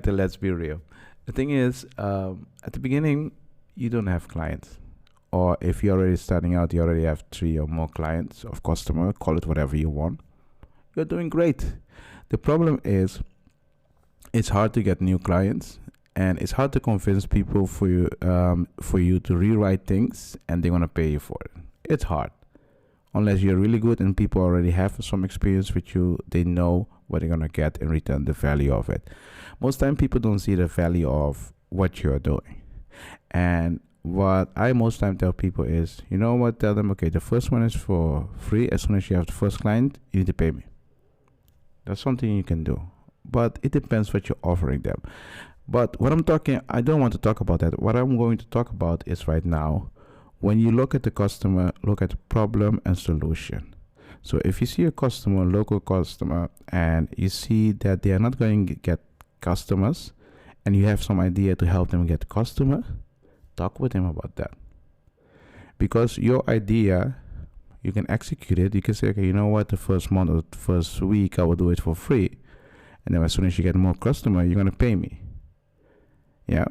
Let's be real. The thing is, at the beginning, you don't have clients. Or if you're already starting out, you already have 3 or more clients of customer, call it whatever you want. You're doing great. The problem is it's hard to get new clients, and it's hard to convince people for you to rewrite things and they're gonna pay you for it. It's hard. Unless you're really good and people already have some experience with you, they know what they're gonna get in return, the value of it. Most time people don't see the value of what you're doing. And what I most time tell people is, you know what, tell them, okay, the first one is for free. As soon as you have the first client, you need to pay me. That's something you can do, but it depends what you're offering them. But what I don't want to talk about that. What I'm going to talk about is right now, when you look at the customer, look at the problem and solution. So if you see a customer, local customer, and you see that they are not going to get customers, and you have some idea to help them get customer, talk with them about that. Because your idea, you can execute it. You can say, okay, you know what, the first month or the first week I will do it for free, and then as soon as you get more customer, you're going to pay me. Yeah,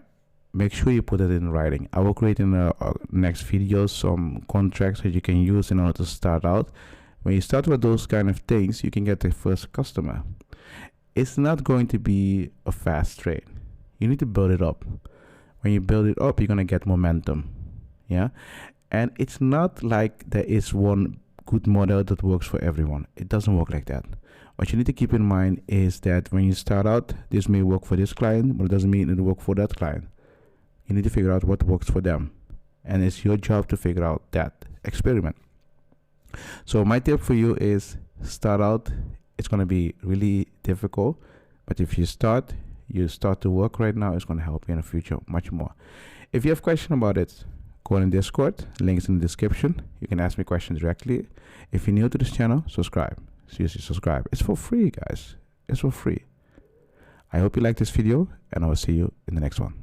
make sure you put it in writing. I will create in the next video some contracts that you can use in order to start out. When you start with those kind of things, you can get the first customer. It's not going to be a fast trade. You need to build it up. When you build it up, you're going to get momentum. Yeah, and it's not like there is one good model that works for everyone. It doesn't work like that. What you need to keep in mind is that when you start out, this may work for this client, but it doesn't mean it will work for that client. You need to figure out what works for them, and it's your job to figure out that. Experiment. So my tip for you is start out. It's going to be really difficult, but if you start to work right now, it's going to help you in the future much more. If you have questions about it, go in Discord, links in the description. You can ask me questions directly. If you're new to this channel, subscribe. Seriously, subscribe. It's for free, guys. It's for free. I hope you like this video, and I will see you in the next one.